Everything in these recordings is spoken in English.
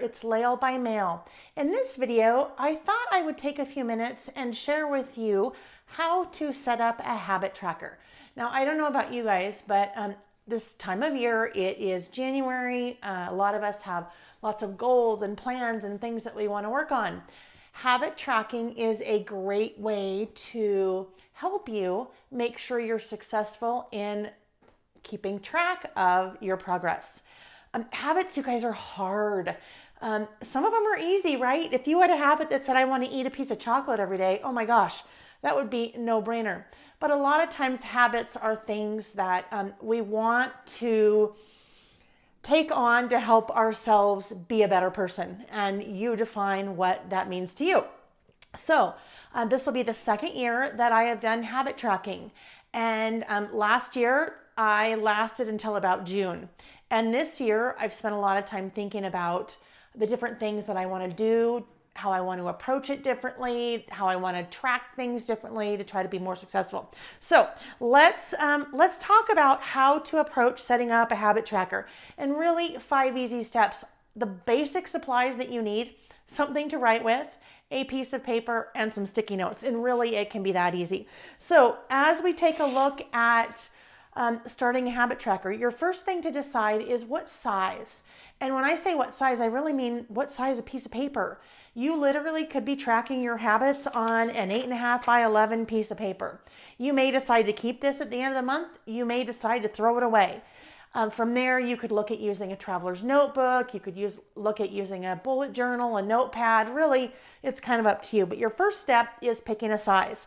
It's Lael by Mail. In this video, I thought I would take a few minutes and share with you how to set up a habit tracker. Now, I don't know about you guys, but this time of year, it is January. A lot of us have lots of goals and plans and things that we want to work on. Habit tracking is a great way to help you make sure you're successful in keeping track of your progress. Habits, you guys, are hard. Some of them are easy, right? If you had a habit that said, I want to eat a piece of chocolate every day, oh my gosh, that would be no brainer. But a lot of times habits are things that we want to take on to help ourselves be a better person. And you define what that means to you. So this will be the second year that I have done habit tracking. And last year, I lasted until about June. And this year, I've spent a lot of time thinking about the different things that I want to do, how I want to approach it differently, how I want to track things differently to try to be more successful. So let's talk about how to approach setting up a habit tracker. And really 5 easy steps. The basic supplies that you need, something to write with, a piece of paper, and some sticky notes. And really, it can be that easy. So as we take a look at starting a habit tracker, your first thing to decide is what size. And when I say what size, I really mean what size a piece of paper. You literally could be tracking your habits on an 8.5 by 11 piece of paper. You may decide to keep this at the end of the month. You may decide to throw it away. From there, you could look at using a traveler's notebook. You could look at using a bullet journal, a notepad. Really, it's kind of up to you. But your first step is picking a size.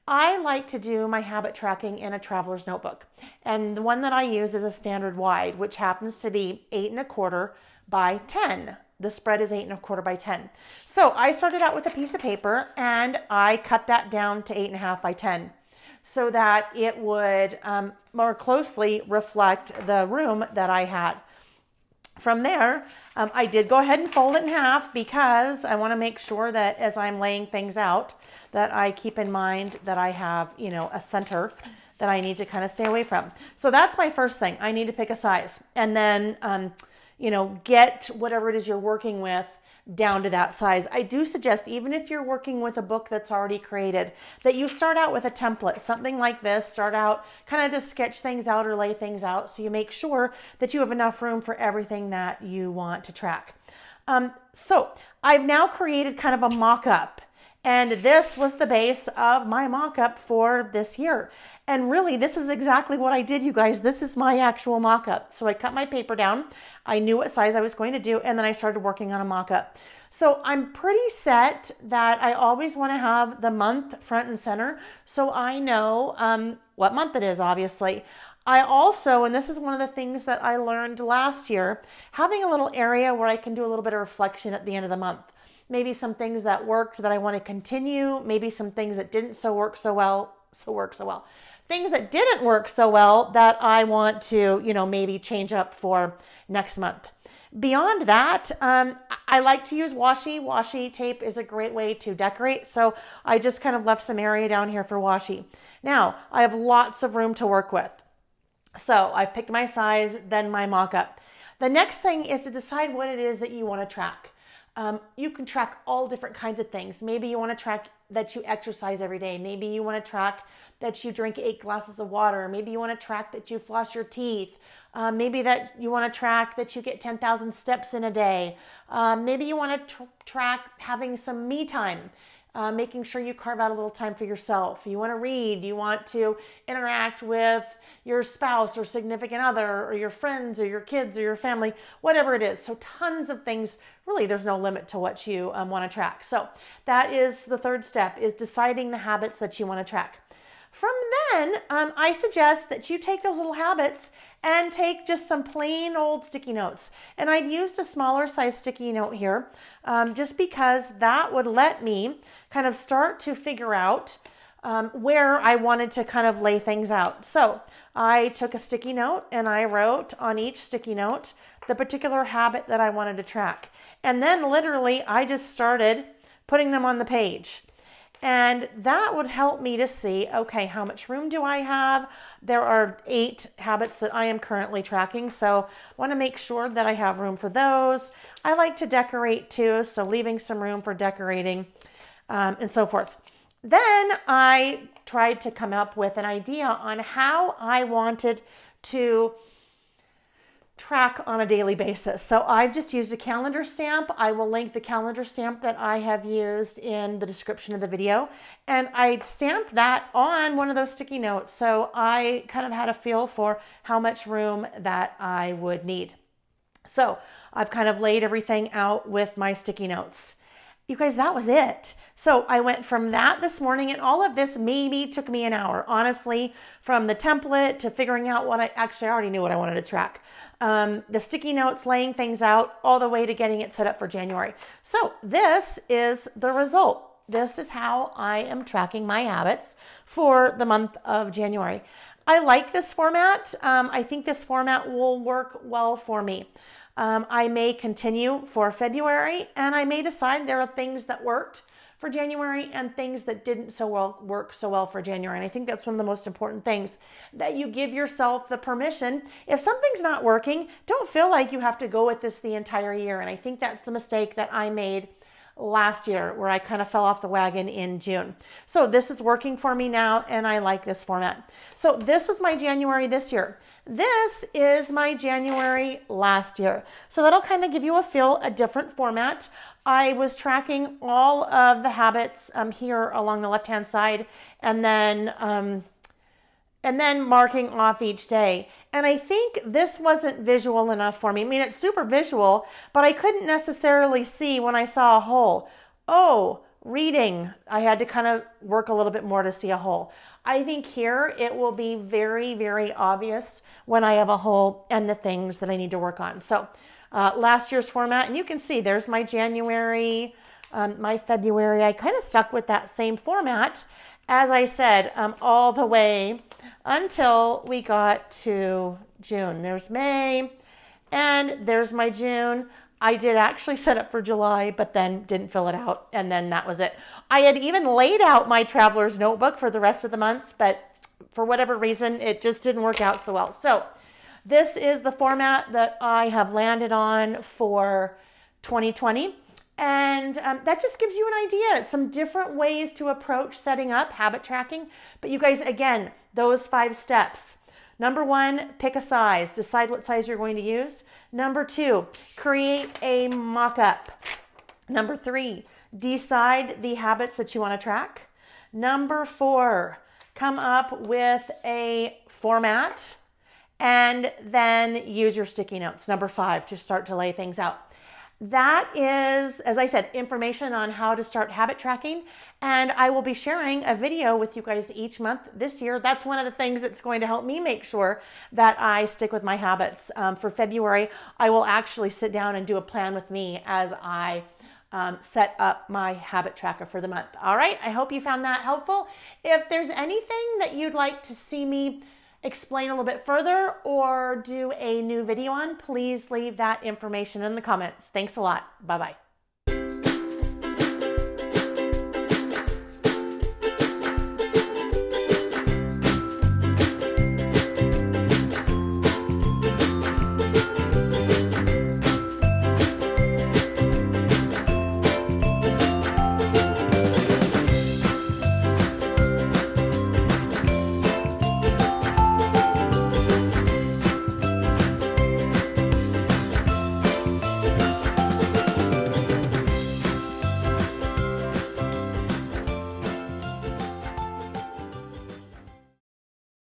I like to do my habit tracking in a traveler's notebook. And the one that I use is a standard wide, which happens to be 8.25 by 10. The spread is 8.25 by 10. So I started out with a piece of paper and I cut that down to 8.5 by 10 so that it would more closely reflect the room that I had. From there, I did go ahead and fold it in half because I want to make sure that as I'm laying things out, that I keep in mind that I have, a center that I need to kind of stay away from. So that's my first thing. I need to pick a size and then, get whatever it is you're working with down to that size. I do suggest, even if you're working with a book that's already created, that you start out with a template, something like this. Start out kind of to sketch things out or lay things out so you make sure that you have enough room for everything that you want to track. So I've now created kind of a mock-up. And this was the base of my mock-up for this year. And really, this is exactly what I did, you guys. This is my actual mock-up. So I cut my paper down. I knew what size I was going to do, and then I started working on a mock-up. So I'm pretty set that I always want to have the month front and center, so I know what month it is, obviously. I also, and this is one of the things that I learned last year, having a little area where I can do a little bit of reflection at the end of the month. Maybe some things that worked that I want to continue. Maybe some things that didn't work so well. Things that didn't work so well that I want to, maybe change up for next month. Beyond that, I like to use washi. Washi tape is a great way to decorate. So I just kind of left some area down here for washi. Now, I have lots of room to work with. So I picked my size, then my mock-up. The next thing is to decide what it is that you want to track. You can track all different kinds of things. Maybe you want to track that you exercise every day. Maybe you want to track that you drink 8 glasses of water. Maybe you want to track that you floss your teeth. Maybe that you want to track that you get 10,000 steps in a day. Maybe you want to track having some me time. Making sure you carve out a little time for yourself. You want to read, you want to interact with your spouse or significant other or your friends or your kids or your family, whatever it is. So tons of things. Really, there's no limit to what you want to track. So that is the third step, is deciding the habits that you want to track. From then, I suggest that you take those little habits and take just some plain old sticky notes. And I've used a smaller size sticky note here just because that would let me kind of start to figure out where I wanted to kind of lay things out. So I took a sticky note and I wrote on each sticky note the particular habit that I wanted to track. And then literally I just started putting them on the page. And that would help me to see, okay, how much room do I have? There are 8 habits that I am currently tracking, so I want to make sure that I have room for those. I like to decorate too, so leaving some room for decorating and so forth. Then I tried to come up with an idea on how I wanted to track on a daily basis. So I've just used a calendar stamp. I will link the calendar stamp that I have used in the description of the video. And I stamped that on one of those sticky notes. So I kind of had a feel for how much room that I would need. So I've kind of laid everything out with my sticky notes. You guys, that was it. So I went from that this morning, and all of this maybe took me an hour, honestly, from the template to figuring out what I already knew what I wanted to track. The sticky notes, laying things out, all the way to getting it set up for January. So this is the result. This is how I am tracking my habits for the month of January. I like this format. I think this format will work well for me. I may continue for February, and I may decide there are things that worked for January and things that didn't work so well for January. And I think that's one of the most important things, that you give yourself the permission. If something's not working, don't feel like you have to go with this the entire year. And I think that's the mistake that I made last year, where I kind of fell off the wagon in June. So this is working for me now, and I like this format. So this was my January this year. This is my January last year. So that'll kind of give you a different format. I was tracking all of the habits here along the left-hand side, and then marking off each day. And I think this wasn't visual enough for me. I mean, it's super visual, but I couldn't necessarily see when I saw a hole. Oh, reading. I had to kind of work a little bit more to see a hole. I think here it will be very, very obvious when I have a hole and the things that I need to work on. So last year's format, and you can see there's my January, my February. I kind of stuck with that same format, as I said, all the way until we got to June. There's May, and there's my June. I did actually set up for July, but then didn't fill it out, and then that was it. I had even laid out my traveler's notebook for the rest of the months, but for whatever reason, it just didn't work out so well. So this is the format that I have landed on for 2020. And that just gives you an idea, some different ways to approach setting up habit tracking. But you guys, again, those 5 steps. Number 1, pick a size. Decide what size you're going to use. Number 2, create a mock-up. Number 3, decide the habits that you want to track. Number 4, come up with a format and then use your sticky notes. Number 5, to start to lay things out. That is, as I said, information on how to start habit tracking. And I will be sharing a video with you guys each month this year. That's one of the things that's going to help me make sure that I stick with my habits. For February, I will actually sit down and do a plan with me as I set up my habit tracker for the month. All right, I hope you found that helpful. If there's anything that you'd like to see me explain a little bit further or do a new video on, please leave that information in the comments. Thanks a lot. Bye-bye.